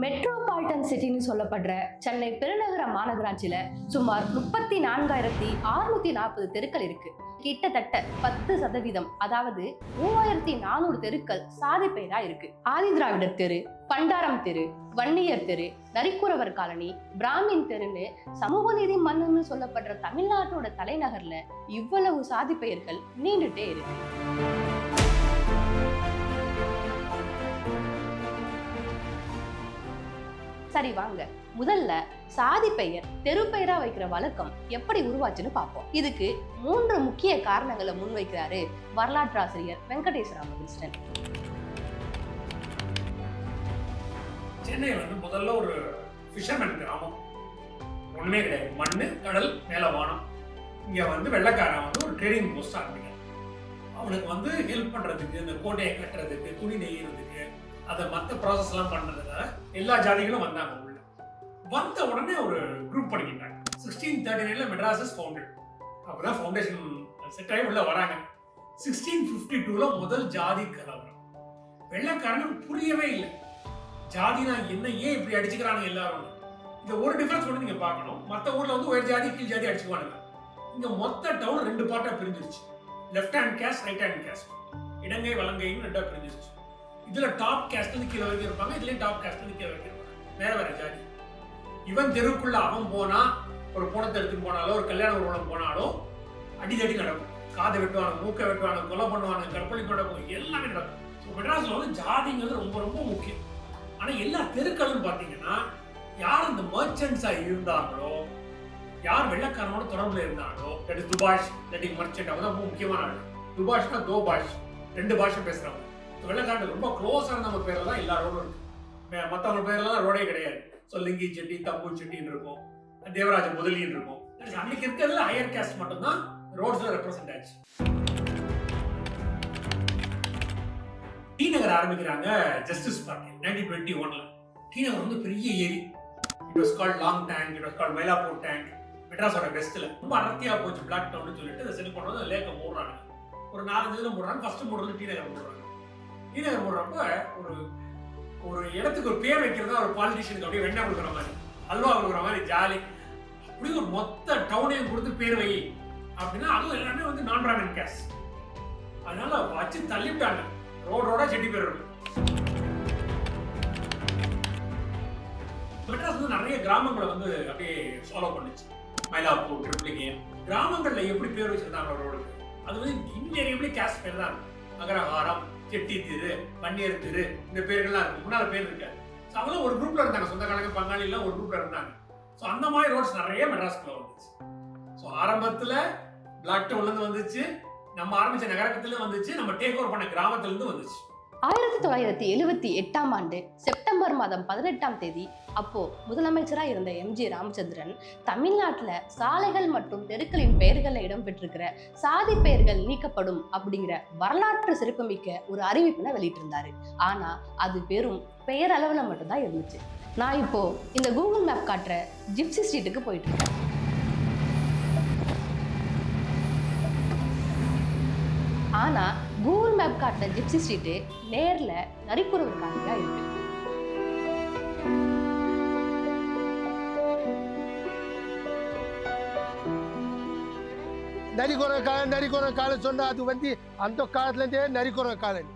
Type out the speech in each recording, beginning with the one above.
Metropolitan சிட்டின்னு சொல்லப்படுற சென்னை பெருநகர மாநகராட்சியில சுமார் 34,640 தெருக்கள் இருக்கு. கிட்டத்தட்ட 10%, அதாவது 3400 தெருக்கள் சாதி பெயரா இருக்கு. ஆதிதிராவிடர் தெரு, பண்டாரம் தெரு, வன்னியர் தெரு, நரிக்குறவர் காலனி, பிராமின் தெருன்னு சமூக நீதி மண்ணுன்னு சொல்லப்படுற தமிழ்நாட்டோட தலைநகர்ல இவ்வளவு சாதி பெயர்கள் நீண்டுட்டே இருக்கு. சரி வாங்க, முதல்ல சாதி பெயர் தெரு பெயரா வைக்கிற வழக்கம் எப்படி உருவாச்சுன்னு பார்ப்போம். இதுக்கு 3 முக்கிய காரணங்களை முன்வைக்கிறாரு வரலாற்று ஆசிரியர் வெங்கடேஷ் ராமகிருஷ்ணன். சென்னை முதல்ல ஒரு ஃபிஷர்மேன் கிராமம், ஒண்ணுமே கிடையாது, மண்ணு கடல் மேல வானம். இங்க வெள்ளைக்காரன் ஒரு ட்ரேடிங் போஸ்ட் ஆரம்பிக்கிறான். அவனுக்கு ஹெல்ப் பண்றதுக்கு, இந்த கோட்டையை கட்டுறதுக்கு, துணி நெய்யறதுக்கு, அதை மற்ற ப்ராசஸ் எல்லாம் பண்றதுக்காக எல்லா ஜாதிகளும் வந்தாங்க. உள்ள வந்த உடனே ஒரு குரூப் பண்ணிக்கிட்டாங்க. 1639 மெட்ராஸ் இஸ் ஃபவுண்டட். அப்பதான் ஃபவுண்டேஷன் செட் ஆகி உள்ள வராங்க. 1652 முதல் ஜாதி கலவரம். வெள்ளைக்காரனுக்கு புரியவே இல்லை, ஜாதினா என்ன, ஏன் இப்படி அடிச்சுக்கிறாங்க எல்லாரும். இந்த ஒரு டிஃபரன்ஸ் மட்டும் நீங்க பார்க்கணும். மற்ற ஊர்ல உயர் ஜாதி கீழ் ஜாதி அடிச்சுக்குவானுங்க. இங்க மொத்த டவுன் 2 பார்ட்டா பிரிஞ்சிருச்சு. Left hand caste, right hand caste, இடங்கை வலங்கைன்னு 2ஆ பிரிஞ்சிருச்சு. இதுல டாப் கேஸ்ட் கீழே வரைக்கும் இருப்பாங்க, இதுலயும் டாப் கேஸ்ட் கீழே வரைக்கும் இருப்பாங்க, வேற வேற ஜாதி. இவன் தெருக்குள்ள அவன் போனா, ஒரு போனத்தை எடுத்துட்டு போனாலோ, ஒரு கல்யாண ஊர்வலம் போனாலோ அடிதடி நடக்கும். காதை வெட்டுவானு, மூக்கை வெட்டுவானு, கொலை பண்ணுவானு, கற்பழிப்பு நடக்கும், எல்லாமே நடக்கும். மெட்ராஸ்ல ஜாதிங்கிறது ரொம்ப ரொம்ப முக்கியம். ஆனா எல்லா தெருக்களும் பாத்தீங்கன்னா, யார் இந்த மர்ச்சன்ட்ஸா இருந்தாங்களோ, யார் வெள்ளைக்காரனோட தொடர்புல இருந்தாங்களோ, துபாஷ் மர்ச்சன்ட், அவங்க ரொம்ப முக்கியமான ஆள். துபாஷ்னா தோ பாஷ், 2 பாஷை பேசுறவங்க. வெள்ளைக்காரன் ரொம்ப க்ளோஸா நம்ம பேர்ல தான் எல்லா ரோடும் இருக்கு. மற்றவங்க பேர்லாம் ரோடே கிடையாது. ஸோ லிங்கி செட்டி, தம்பு செட்டின்னு இருக்கும், தேவராஜ முதலின்னு இருக்கும். அன்னைக்கு இருக்கிறதுல ஹையர் கேஸ்ட் மட்டும்தான் ரோட்ஸ்ல ரெப்ரசென்ட் ஆச்சு. டி நகர் ஆரம்பிக்கிறாங்க ஜஸ்டிஸ் பார்ட்டி 1921. டி நகர் பெரிய ஏரி. It was called long tank, it was called Mylapore tank. மெட்ராஸோட வெஸ்ட்ல ரொம்ப அடர்த்தியா போச்சு பிளாக் டவுன் சொல்லிட்டு அதை சரி பண்ணுறது லேக்க மூடுறாங்க. ஒரு 4-5 இதில் மூடுறாங்க. ஃபர்ஸ்ட் மூடுறது டி நகர் மூடுறாங்க. டி நகர் மூடுறப்ப ஒரு இடத்துக்கு ஒரு பேர் வைக்கிறதா ஒரு பாலிட்டிஷியனுக்கு அப்படியே வெண்ணா கொடுக்குற மாதிரி, அல்வா கொடுக்குற மாதிரி ஜாலி. அப்படி ஒரு மொத்த டவுனையும் கொடுத்து பேர் வை அப்படின்னா, அதுவும் எல்லாமே நான் பிராமின் கேஸ்ட். அதனால வச்சு தள்ளிவிட்டாங்க. ரோடோட செட்டி பேர் இருக்கும். மெட்ராஸ் நிறைய கிராமங்களை அப்படியே ஃபாலோ பண்ணுச்சு. மயிலாப்பூர், ட்ரிப்ளிகேன் கிராமங்கள்ல எப்படி பேர் வச்சிருந்தாங்க ரோடுக்கு, அது இன்வேரியபிளி கேஸ்ட் பேர் தான் இருக்கும். அகரஹாரம், செட்டி தெரு, வன்னியர் தெரு, இந்த பேர்கள்லாம் இருக்கு. முன்னால பேர் இருக்கு. அவங்களும் ஒரு குரூப்ல இருந்தாங்க, சொந்தக்காரங்க பங்காளி எல்லாம் ஒரு குரூப்ல இருந்தாங்க. ஸோ அந்த மாதிரி ரோட்ஸ் நிறைய மெட்ராஸ்குள்ள வந்துச்சு. ஸோ ஆரம்பத்துல பிளாக் டவுன்ல இருந்து வந்துச்சு, நம்ம ஆரம்பிச்ச நகரத்துல வந்துச்சு, நம்ம டேக் ஓவர் பண்ண கிராமத்துல இருந்து வந்துச்சு. 1978ஆம் ஆண்டு செப்டம்பர் மாதம் 18ஆம் தேதி அப்போ முதலமைச்சராக இருந்த எம்ஜி ராமச்சந்திரன் தமிழ்நாட்டில் சாலைகள் மற்றும் தெருக்களின் பெயர்களில் இடம்பெற்றிருக்கிற சாதி பெயர்கள் நீக்கப்படும் அப்படிங்கிற வரலாற்று சிறப்புமிக்க ஒரு அறிவிப்பினை வெளியிட்டிருந்தாரு. ஆனா அது வெறும் பெயர் அளவுல மட்டும்தான் இருந்துச்சு. நான் இப்போ இந்த கூகுள் மேப் காட்டுற ஜிப்சி ஸ்ட்ரீட்டுக்கு போயிட்டு இருக்கேன். ஆனா கூகுள் மேப் காட்டுற ஜிப்சி ஸ்ட்ரீட்டு நேர்ல நரிக்குறவர் காலனியா இருக்கு. நரிக்குறவர் காலனி சொன்னா அது அந்த காலத்துல இருந்தே நரிக்குறவர் காலனி.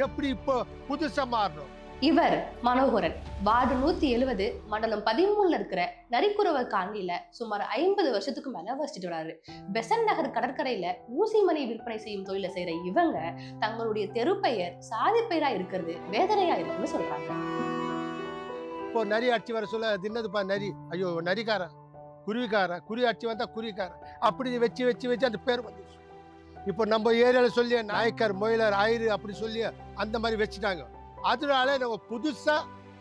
எப்படி இப்போ புதுசா மாறணும்? இவர் மனோகரன். வார்டு 170 மண்டலம் 13 இருக்கிற நரிக்குறவர் காலனியில சுமார் 50 வருஷத்துக்கு மேல வசிச்சுட்டு வராரு. பெசன்ட் நகர் கடற்கரையில ஊசிமணி விற்பனை செய்யும் தொழிலை செய்யற இவங்க தங்களுடைய தெரு பெயர் சாதி பெயரா இருக்கிறது வேதனையா இருக்குன்னு சொல்றாங்க. இப்போ நரி ஆட்சி வர சொல்ல தின்னதுப்பா நரி, ஐயோ நரிக்காரன், குருவிக்காரன், குருவி ஆட்சி வந்தா குருவிக்காரன், அப்படி வச்சு வச்சு வச்சு அந்த பேர் வந்துச்சு. இப்போ நம்ம ஏரியாவில் சொல்லி நாயக்கர், மொயிலர், ஆயிரு அப்படி சொல்லி அந்த மாதிரி வச்சுட்டாங்க. அதனால நம்ம புதுசா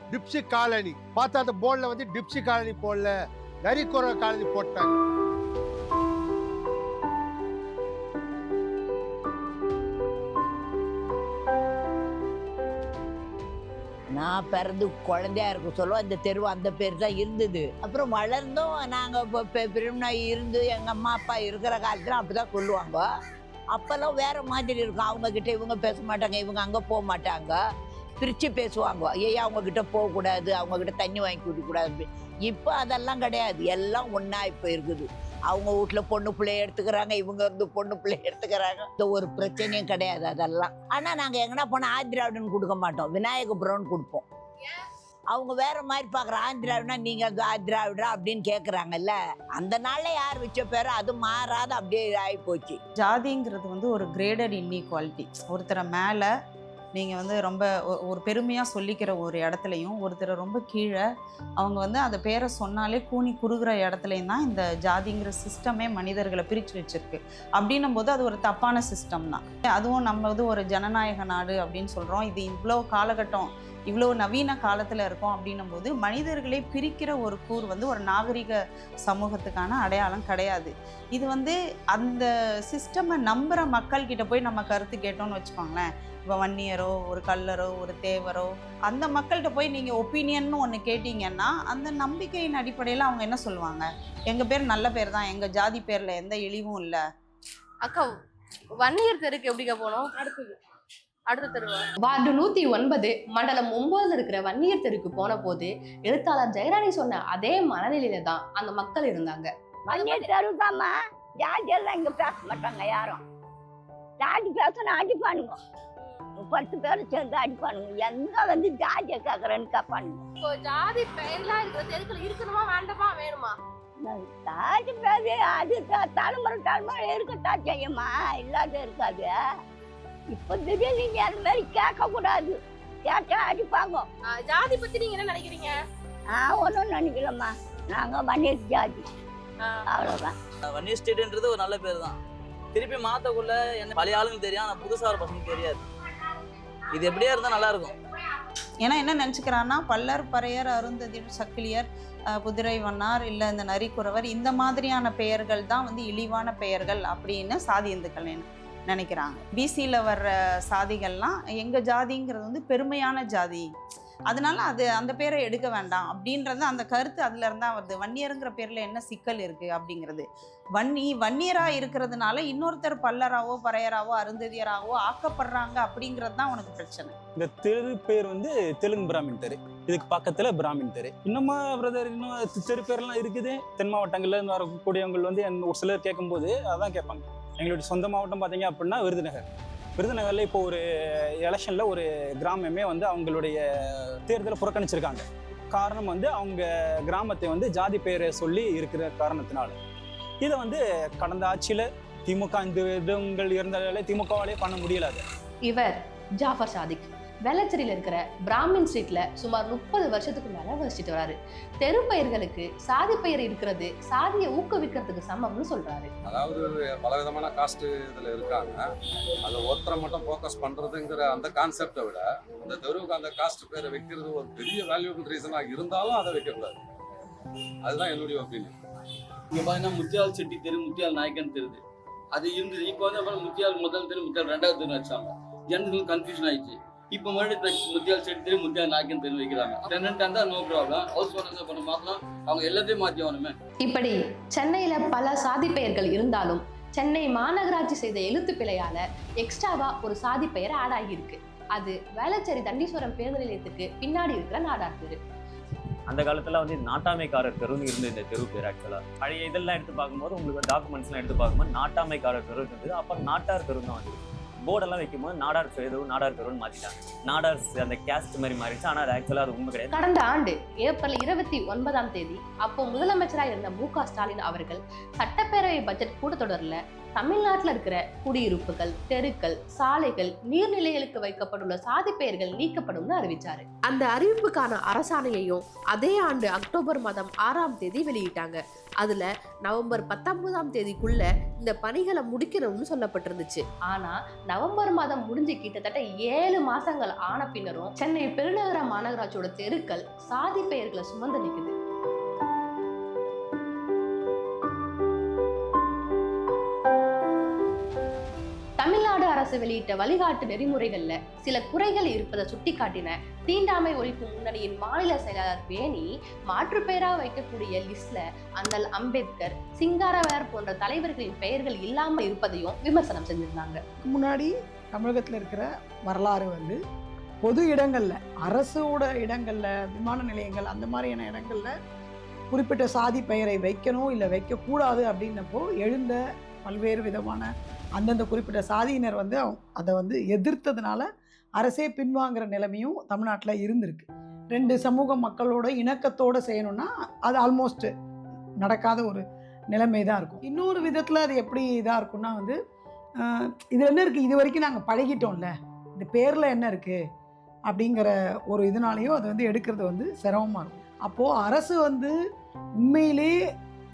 டிப்சி காலனி பார்த்தா அந்த போர்ட்ல டிப்சி காலனி போடல, நரிக்குறவர் காலனி போட்டாங்க. நான் பிறந்து குழந்தையா இருக்க சொல்லுவோம் அந்த தெருவு அந்த பேர் தான் இருந்தது. அப்புறம் வளர்ந்தோம் நாங்கள் இப்போ இருந்து எங்கள் அம்மா அப்பா இருக்கிற காலத்தில் அப்படி தான் சொல்லுவாங்க. அப்போல்லாம் வேற மாதிரி இருக்கும். அவங்க கிட்ட இவங்க பேச மாட்டாங்க, இவங்க அங்கே போக மாட்டாங்க. பிரித்து பேசுவாங்க. ஐயா அவங்கக்கிட்ட போகக்கூடாது, அவங்கக்கிட்ட தண்ணி வாங்கி குடிக்கக்கூடாது. இப்போ அதெல்லாம் கிடையாது, எல்லாம் ஒன்றா இப்போ இருக்குது. அவங்க வீட்டில் பொண்ணு பிள்ளைய எடுத்துக்கிறாங்க, இவங்க இருந்து பொண்ணு பிள்ளைய எடுத்துக்கிறாங்க. இந்த ஒரு பிரச்சனையும் கிடையாது அதெல்லாம். ஆனால் நாங்கள் எங்கன்னா போனால் ஆந்திராவிடன்னு கொடுக்க மாட்டோம், விநாயகபுரம்னு கொடுப்போம். அவங்க வேற மாதிரி பார்க்குறோம். ஆந்திராவிடனா நீங்கள் ஆந்திராவிடா அப்படின்னு கேட்குறாங்கல்ல, அந்த நாளில் யார் வச்ச பேரோ அது மாறாத அப்படியே ஆகி போச்சு. ஜாதிங்கிறது வந்து ஒரு கிரேடட் இன்இக்வாலிட்டி. ஒருத்தரை மேலே நீங்கள் வந்து ரொம்ப ஒரு பெருமையாக சொல்லிக்கிற ஒரு இடத்துலையும், ஒருத்தரை ரொம்ப கீழே அவங்க வந்து அந்த பேரை சொன்னாலே கூனி குறுகிற இடத்துலையும் தான் இந்த ஜாதிங்கிற சிஸ்டமே மனிதர்களை பிரித்து வச்சுருக்கு. அப்படின்னும் போது அது ஒரு தப்பான சிஸ்டம் தான். அதுவும் நம்ம வந்து ஒரு ஜனநாயக நாடு அப்படின்னு சொல்கிறோம். இது இவ்வளோ காலகட்டம், இவ்வளோ நவீன காலத்தில் இருக்கோம். அப்படின்னும் போது மனிதர்களை பிரிக்கிற ஒரு கூறு வந்து ஒரு நாகரிக சமூகத்துக்கான அடையாளம் கிடையாது. இது வந்து அந்த சிஸ்டமை நம்புகிற மக்கள்கிட்ட போய் நம்ம கருத்து கேட்டோம்னு வச்சுக்கோங்களேன். இப்போ வன்னியரோ ஒரு கல்லரோ ஒரு தேவரோ அந்த மக்கள்கிட்ட போய் நீங்கள் ஒப்பீனியன்னு ஒன்று கேட்டிங்கன்னா அந்த நம்பிக்கையின் அடிப்படையில் அவங்க என்ன சொல்லுவாங்க? எங்கள் பேர் நல்ல பேர் தான், எங்கள் ஜாதி பேரில் எந்த இழிவும் இல்லை. அக்கா, வன்னியர் தெருக்கு எப்படிக்கா போனோம்? அடுத்த தெரு வார்டு 109 மண்டலம் 9 இருக்கிற வன்னியர் தெருக்கு போன போது எழுத்தாளர் ஜெயராணி சொன்ன அதே மனநிலையில தான் அந்த மக்கள் இருந்தாங்க. வன்னியர் தெரு தாம்மா, ஜாதி எல்லாம் இங்க பேச மாட்டாங்க யாரும். ஜாதி பேசணும் அடிப்பானுங்க, 10 பேரும் சேர்ந்து அடிப்பானுங்க. எங்க வந்து ஜாதியை கேட்கறேன்னு கேட்பானுங்க. இப்போ ஜாதி பெயர்லாம் இருக்கிற தெருக்குள்ள இருக்கணுமா வேண்டாமா வேணுமா? ஜாதி பேரு அது தலைமுறை தலைமுறை இருக்கத்தான் செய்யுமா, இல்லாத இருக்காது. இப்ப திடீர்னு அது மாதிரி கேட்க கூடாது, கேட்டா அடிப்பாங்க. ஜாதி பத்தி நீங்க என்ன நினைக்கிறீங்க? ஒன்றும் நினைக்கலம்மா, நாங்க வன்னியர் ஜாதி, அவ்வளவுதான். வன்னியர் ஸ்டேட்ன்றது ஒரு நல்ல பேர் தான். திருப்பி மாத்தக்குள்ள என்ன பழைய ஆளுங்க தெரியும், ஆனால் புதுசாக ஒரு பசங்க தெரியாது. இது எப்படியா இருந்தால் நல்லா இருக்கும். ஏன்னா என்ன நினச்சிக்கிறான்னா பல்லர், பறையர், அருந்ததியர், சக்கிலியர், குதிரை வண்ணார், இல்லை இந்த நரிக்குறவர், இந்த மாதிரியான பெயர்கள் தான் வந்து இழிவான பெயர்கள் அப்படின்னு சாதி இந்துக்கள் நினைக்கிறாங்க. பிசியில் வர்ற சாதிகள்லாம் எங்கள் ஜாதிங்கிறது வந்து பெருமையான ஜாதி, அதனால அது அந்த பேரை எடுக்க வேண்டாம் அப்படின்றது அந்த கருத்து அதுல இருந்தா வருது. வன்னியருங்கிற பேர்ல என்ன சிக்கல் இருக்கு அப்படிங்கிறது. வன்னியரா இருக்கிறதுனால இன்னொருத்தர் பல்லராவோ பறையராவோ அருந்ததியராவோ ஆக்கப்படுறாங்க அப்படிங்கிறது தான் உனக்கு பிரச்சனை. இந்த தெரு பேர் வந்து தெலுங்கு பிராமின் தெரு, இதுக்கு பக்கத்துல பிராமின் தெரு. இன்னுமா பிரதர் இன்னும் தெரு பேர்லாம் இருக்குது. தென் மாவட்டங்கள்ல இருந்து வரக்கூடியவங்க வந்து ஒரு சிலர் கேட்கும்போது அதான் கேட்பாங்க. எங்களுடைய சொந்த மாவட்டம் பார்த்தீங்க அப்படின்னா விருதுநகர். விருதுநகர்ல இப்போ ஒரு எலெக்ஷன்ல ஒரு கிராமமே வந்து அவங்களுடைய தேர்தலை புறக்கணிச்சிருக்காங்க. காரணம் வந்து அவங்க கிராமத்தை வந்து ஜாதி பெயரை சொல்லி இருக்கிற காரணத்தினால. இதை வந்து கடந்த ஆட்சியில திமுக இந்த விதங்கள் இருந்ததாலே திமுகவாலே பண்ண முடியல. இவர் ஜாஃபர் சாதிக் வேளச்சேரியில் இருக்கிற பிராமின் ஸ்ட்ரீட்ல சுமார் 30 வருஷத்துக்கு மேல வசிச்சுட்டு வராரு. தெரு பெயர்களுக்கு சாதி பெயர் இருக்கிறது சாதியை ஊக்குவிக்கிறதுக்கு சமம்னு சொல்றாரு. அதாவது பலவிதமான காஸ்ட் இதுல இருக்காங்க. அதை ஒருத்தரை மட்டும் ஃபோக்கஸ் பண்றதுங்கிற அந்த கான்செப்டை விட அந்த தெருவுக்கு அந்த காஸ்ட் பேரை வைக்கிறது ஒரு பெரிய வேல்யூபிள் ரீசனா இருந்தாலும் அதை வைக்கக்கூடாது. அதுதான் என்னுடைய ஒப்பீனியன். இங்க பாத்தீங்கன்னா முத்தியால் செட்டி தெரு, முத்தியால் நாயக்கன் தெரு அது இருந்தது. இப்போ வந்து அப்புறம் முத்தியால் முதல் தெரு, முத்தியால் 2வது தெரு வச்சாங்க. ஜனங்களுக்கு கன்ஃபியூஷன் ஆயிடுச்சு. இப்போ மறுபடியும் முத்தியால் செட்டி தெரு, முத்தியால் நாயக்கன் தெரு வைக்கிறாங்க. டெனன்ட் இருந்தா நோ ப்ராப்ளம், ஹவுஸ் ஓனர்ஸ் பண்ண மாத்தலாம், அவங்க எல்லாத்தையும் மாற்றி வரணுமே. இப்படி சென்னையில பல சாதி பெயர்கள் இருந்தாலும் சென்னை மாநகராட்சி செய்த எழுத்து பிழையால எக்ஸ்ட்ராவா ஒரு சாதி பெயர் ஆட் ஆகியிருக்கு. அது வேளச்சேரி தண்டீஸ்வரம் பேருந்து நிலையத்துக்கு பின்னாடி இருக்கிற நாடார் தெரு. அந்த காலத்துல வந்து நாட்டாமைக்காரர் தெருன்னு இருந்து இந்த தெரு பேர். ஆக்சுவலா பழைய இதெல்லாம் எடுத்து பார்க்கும்போது உங்களுக்கு டாக்குமெண்ட்ஸ்லாம் எடுத்து பார்க்கும்போது நாட்டாமைக்காரர் தெரு இருந்தது. அப்புறம் நாட்டார் தெரு தான் வந்து போர்டெல்லாம் வைக்கும்போது நாடார் தெரு, நாடார் தெருன்னு மாத்திட்டாங்க. நாடார்ஸ் அந்த கேஸ்ட் மாதிரி மாறிடுச்சு. ஆனால் அது ஆக்சுவலா அது உண்மை கிடையாது. கடந்த ஆண்டு ஏப்ரல் 29 அப்போ முதலமைச்சராக இருந்த மு.க. ஸ்டாலின் அவர்கள் சட்டப்பேரவை பட்ஜெட் கூட்டத்தொடர்ல தமிழ்நாட்டில் இருக்கிற குடியிருப்புகள், தெருக்கள், சாலைகள், நீர்நிலைகளுக்கு வைக்கப்பட்டுள்ள சாதி பெயர்கள் நீக்கப்படும்னு அறிவிச்சாரு. அந்த அறிவிப்புக்கான அரசாணையையும் அதே ஆண்டு அக்டோபர் மாதம் 6ஆம் தேதி வெளியிட்டாங்க. அதுல நவம்பர் 19ஆம் தேதிக்குள்ள இந்த பணிகளை முடிக்கணும்னு சொல்லப்பட்டிருந்துச்சு. ஆனா நவம்பர் மாதம் முடிஞ்சு கிட்டத்தட்ட 7 மாசங்கள் ஆன பின்னரும் சென்னை பெருநகர மாநகராட்சியோட தெருக்கள் சாதி பெயர்களை சுமந்து நிக்குது. தமிழ்நாடு அரசு வெளியிட்ட வழிகாட்டு நெறிமுறைகள்ல சில குறைகள் இருப்பதை சுட்டிக்காட்டின தீண்டாமை ஒழிப்பு முன்னணியின் மாநில செயலாளர் வேணி மாற்று பெயராக வைக்கக்கூடிய லிஸ்ட்ல அண்ணல் அம்பேத்கர், சிங்காரவேலர் போன்ற தலைவர்களின் பெயர்கள் இல்லாமல் இருப்பதையும் விமர்சனம் செஞ்சிருந்தாங்க. முன்னாடி தமிழகத்தில் இருக்கிற வரலாறு வந்து பொது இடங்கள்ல, அரசோட இடங்கள்ல, விமான நிலையங்கள் அந்த மாதிரியான இடங்கள்ல குறிப்பிட்ட சாதி பெயரை வைக்கணும் இல்லை வைக்கக்கூடாது அப்படின்னப்போ எழுந்த பல்வேறு விதமான அந்தந்த குறிப்பிட்ட சாதியினர் வந்து அதை வந்து எதிர்த்ததுனால அரசே பின்வாங்குற நிலைமையும் தமிழ்நாட்டில் இருந்திருக்கு. 2 சமூக மக்களோட இணக்கத்தோடு செய்யணும்னா அது ஆல்மோஸ்ட் நடக்காத ஒரு நிலைமை தான் இருக்கும். இன்னொரு விதத்தில் அது எப்படி இதாக இருக்கும்னா வந்து இது என்ன இருக்குது, இது வரைக்கும் நாங்கள் பழகிட்டோம்ல, இந்த பேரில் என்ன இருக்குது அப்படிங்கிற ஒரு இதனாலேயும் அது வந்து எடுக்கிறது வந்து சிரமமாக இருக்கும். அப்போது அரசு வந்து உண்மையிலே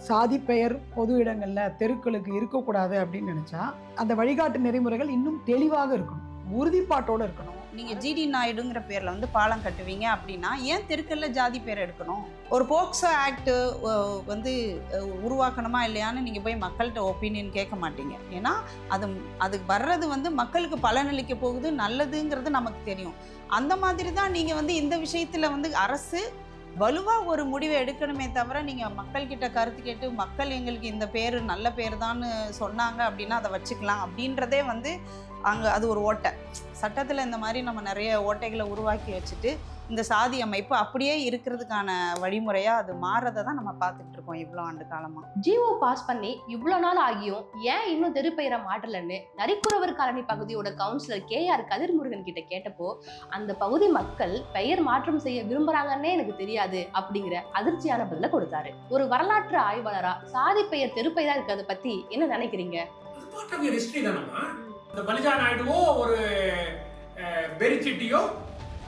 சாதி பெயர் பொது இடங்களில் தெருக்களுக்கு இருக்கக்கூடாது அப்படின்னு நினச்சா அந்த வழிகாட்டு நெறிமுறைகள் இன்னும் தெளிவாக இருக்கணும், உறுதிப்பாட்டோடு இருக்கணும். நீங்கள் ஜிடி நாயுடுங்கிற பேரில் வந்து பாலம் கட்டுவீங்க அப்படின்னா ஏன் தெருக்களில் ஜாதி பேர் எடுக்கணும்? ஒரு போக்சோ ஆக்ட் வந்து உருவாக்கணுமா இல்லையான்னு நீங்கள் போய் மக்கள்கிட்ட ஒப்பீனியன் கேட்க மாட்டீங்க. ஏன்னா அது வர்றது வந்து மக்களுக்கு பலனளிக்க போகுது, நல்லதுங்கிறது நமக்கு தெரியும். அந்த மாதிரி தான் நீங்கள் வந்து இந்த விஷயத்தில் வந்து அரசு வலுவாக ஒரு முடிவை எடுக்கணுமே தவிர நீங்கள் மக்கள்கிட்ட கருத்து கேட்டு மக்கள் எங்களுக்கு இந்த பேர் நல்ல பேர் தான்னு சொன்னாங்க அப்படின்னா அதை வச்சுக்கலாம் அப்படின்றதே வந்து அங்கே அது ஒரு ஓட்டை. சட்டத்தில் இந்த மாதிரி நம்ம நிறைய ஓட்டைகளை உருவாக்கி வச்சுட்டு இந்த சாதி அமைப்பு அப்படியே இருக்கிறதுக்கான வழிமுறையாக அது மாறதை தான் நம்ம பார்த்துட்டு இருக்கோம் இவ்வளோ ஆண்டு காலமாக. ஜிஓ பாஸ் பண்ணி இவ்வளோ நாள் ஆகியும் ஏன் இன்னும் தெரு பெயரை மாட்டலன்னு நரிக்குறவர் காலனி பகுதியோட கவுன்சிலர் KR கதிர்முருகன் கிட்ட கேட்டப்போ அந்த பகுதி மக்கள் பெயர் மாற்றம் செய்ய விரும்புறாங்கன்னே எனக்கு தெரியாது அப்படிங்கிற அதிர்ச்சியான பதில கொடுத்தாரு. ஒரு வரலாற்று ஆய்வாளரா சாதி பெயர் தெரு பெயரா இருக்கிறத பத்தி என்ன நினைக்கிறீங்க? ஹிஸ்டரி தானம்மா. இந்த பலிஜா நாயுடுவோ ஒரு பெரி செட்டியோ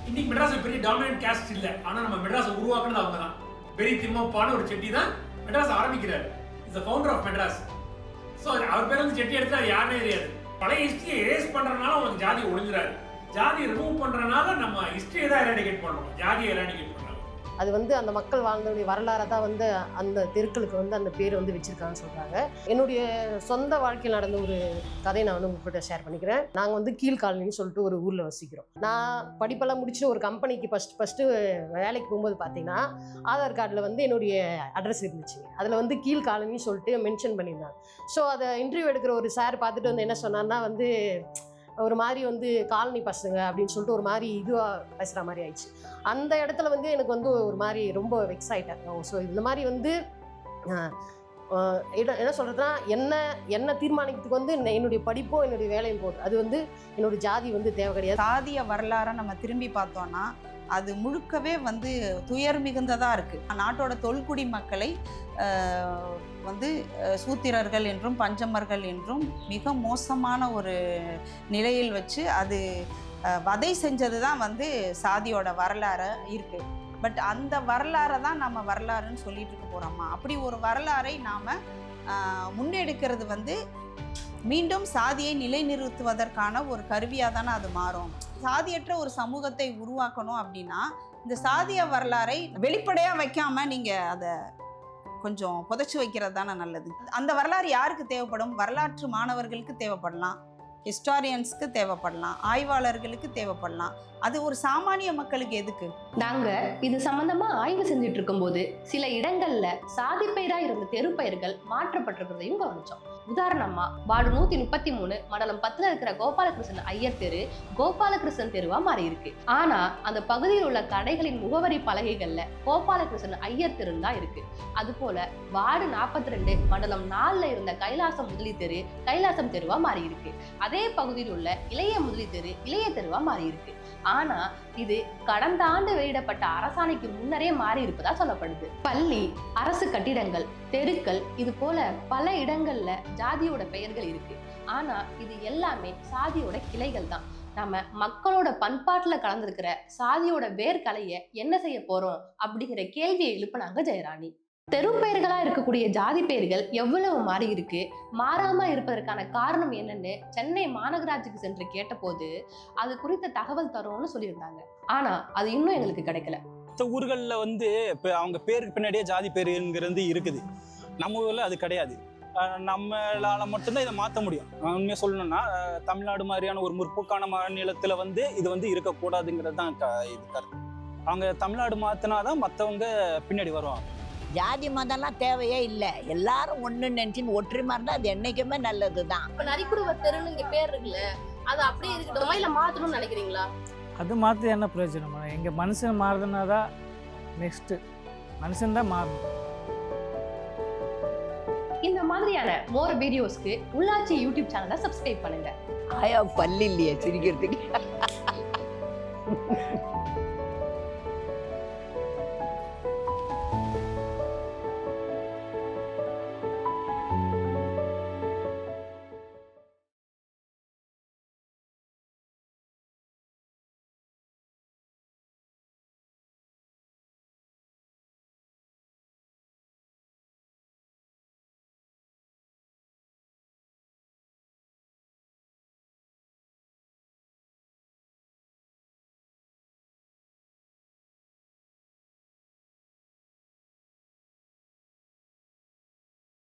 இன்னைக்கு மெட்ராஸ் பெரிய டாமினன்ட் கேஸ்ட் இல்லை, ஆனால் நம்ம மெட்ராஸை உருவாக்குனது அவங்க தான். பெரி திம்மப்பான ஒரு செட்டி தான் மெட்ராஸ் ஆரம்பிக்கிறார். Is the founder of Madras. So அவர் பேர் வந்து செட்டி எடுத்து அது யாருன்னே தெரியாது. பழைய ஹிஸ்டரியை எரேஸ் பண்ணுறதுனால அவங்களுக்கு ஜாதி ஒழிஞ்சிடாரு. ஜாதியை ரிமூவ் பண்ணுறதுனால நம்ம ஹிஸ்டரியை தான் எராடிகேட் பண்ணுறோம், ஜாதியை எராடிகேட் பண்ணுறோம். அது வந்து அந்த மக்கள் வாழ்ந்தோடைய வரலாறை தான் வந்து அந்த தெருக்களுக்கு வந்து அந்த பேர் வந்து வச்சிருக்காங்கன்னு சொல்கிறாங்க. என்னுடைய சொந்த வாழ்க்கையில் நடந்த ஒரு கதையை நான் வந்து உங்கள்கிட்ட ஷேர் பண்ணிக்கிறேன். நாங்கள் வந்து கீழ் காலனின்னு சொல்லிட்டு ஒரு ஊரில் வசிக்கிறோம். நான் படிப்பெல்லாம் முடிச்சு ஒரு கம்பெனிக்கு ஃபஸ்ட்டு வேலைக்கு போகும்போது பார்த்தீங்கன்னா ஆதார் கார்டில் வந்து என்னுடைய அட்ரஸ் இருந்துச்சு. அதில் வந்து கீழ் காலனின்னு சொல்லிட்டு மென்ஷன் பண்ணியிருந்தாங்க. ஸோ அதை இன்டர்வியூ எடுக்கிற ஒரு சார் பார்த்துட்டு வந்து என்ன சொன்னார்னா வந்து ஒரு மாதிரி வந்து காலனி பசங்க அப்படின்னு சொல்லிட்டு ஒரு மாதிரி இதுவாக பேசுகிற மாதிரி ஆயிடுச்சு. அந்த இடத்துல வந்து எனக்கு வந்து ஒரு மாதிரி ரொம்ப வெக்ஸ் ஆகிட்டேன். ஸோ இந்த மாதிரி வந்து என்ன சொல்கிறதுனா என்ன தீர்மானிக்கிறதுக்கு வந்து என்னுடைய படிப்போ என்னுடைய வேலையும் போகுது. அது வந்து என்னுடைய ஜாதி வந்து தேவை கிடையாது. சாதிய வரலாறை நம்ம திரும்பி பார்த்தோன்னா அது முழுக்கவே வந்து துயர் மிகுந்ததாக இருக்குது. நாட்டோட தொல்குடி மக்களை வந்து சூத்திரர்கள் என்றும் பஞ்சமர்கள் என்றும் மிக மோசமான ஒரு நிலையில் வச்சு அது வதை செஞ்சது தான் வந்து சாதியோட வரலாறு இருக்குது. பட் அந்த வரலாறை தான் நம்ம வரலாறுன்னு சொல்லிட்டு இருக்க போகிறோமா? அப்படி ஒரு வரலாறை நாம் முன்னெடுக்கிறது வந்து மீண்டும் சாதியை நிலைநிறுத்துவதற்கான ஒரு கருவியாக தானே அது மாறும். சாதியற்ற ஒரு சமூகத்தை உருவாக்கணும் அப்படின்னா இந்த சாதிய வரலாறை வெளிப்படையாக வைக்காமல் நீங்கள் அதை கொஞ்சம் புதைச்சி வைக்கிறது தானே நல்லது. அந்த வரலாறு யாருக்கு தேவைப்படும்? வரலாற்று மாணவர்களுக்கு தேவைப்படலாம், ஹிஸ்டாரியன்ஸ்க்கு தேவைப்படலாம், ஆய்வாளர்களுக்கு தேவைப்படலாம். அது ஒரு சாமானிய மக்களுக்கு எதுக்கு? நாங்க இது சம்பந்தமா ஆய்வு செஞ்சுட்டு இருக்கும்போது சில இடங்கள்ல சாதி பெயரா இருந்த தெரு பெயர்கள் மாற்றப்பட்டிருக்கிறதையும் கவனிச்சோம். உதாரணமா வார்டு 133 மண்டலம் 10 இருக்கிற கோபாலகிருஷ்ணன் ஐயர் தெரு கோபாலகிருஷ்ணன் தெருவா மாறி இருக்கு. ஆனா அந்த பகுதியில் உள்ள கடைகளின் முகவரி பலகைகள்ல கோபாலகிருஷ்ணன் ஐயர் தெருன்னு தான் இருக்கு. அது போல வார்டு 42 மண்டலம் 4 இருந்த கைலாசம் முதலி தெரு கைலாசம் தெருவா மாறி இருக்கு. அதே பகுதியில் உள்ள இளைய முதலி தெரு இளைய தெருவா மாறி இருக்கு. ஆனா இது கடந்த ஆண்டு வெளியிடப்பட்ட அரசாணைக்கு முன்னரே மாறி இருப்பதா சொல்லப்படுது. பள்ளி, அரசு கட்டிடங்கள், தெருக்கள் இது போல பல இடங்கள்ல ஜாதியோட பெயர்கள் இருக்கு. ஆனா இது எல்லாமே சாதியோட கிளைகள் தான். நம்ம மக்களோட பண்பாட்டுல கலந்திருக்கிற சாதியோட வேர்க்கலைய என்ன செய்ய போறோம் அப்படிங்கிற கேள்வியை எழுப்பினாங்க ஜெயராணி. தெரு பெயர்களா இருக்கக்கூடிய ஜாதி பெயர்கள் எவ்வளவு மாறி இருக்கு, மாறாம இருப்பதற்கான காரணம் என்னன்னு சென்னை மாநகராட்சிக்கு சென்று கேட்டபோது அது குறித்த தகவல் தரோம்னு சொல்லியிருந்தாங்க. ஆனா அது இன்னும் எங்களுக்கு கிடைக்கல. மற்ற ஊர்களில் வந்து இப்போ அவங்க பேருக்கு பின்னாடியே ஜாதி பேருங்கிறது இருக்குது. நம்ம ஊரில் அது கிடையாது. நம்மளால மட்டும்தான் இதை மாற்ற முடியும். உண்மையாக சொல்லணும்னா தமிழ்நாடு மாதிரியான ஒரு முற்போக்கான மாநிலத்தில் வந்து இது வந்து இருக்கக்கூடாதுங்கிறது தான் இது கருத்து. அவங்க தமிழ்நாடு மாற்றினாதான் மற்றவங்க பின்னாடி வருவாங்க. ஜாதி மதம்லாம் தேவையே இல்லை, எல்லாரும் ஒன்று நினைச்சுன்னு ஒற்றுமை இருந்தால் அது என்னைக்குமே நல்லது தான். இப்ப நரிக்குறவர் தெருன்னு இங்க பேர் இருக்குல்ல, அது அப்படியே இருக்கட்டும் இல்ல மாத்தணும்னு நினைக்கிறீங்களா? அது மாற்றி என்ன பிரயோஜனம்? எங்கள் மனுஷன் மாறுதுன்னா தான் நெக்ஸ்ட்டு மனுஷன் தான் மாறணும். இந்த மாதிரியான மோர் வீடியோஸ்க்கு உள்ளாட்சி யூடியூப் சேனலை சப்ஸ்கிரைப் பண்ணுங்க. ஆயா பல்லு இல்லையா சிரிக்கிறதுக்கு?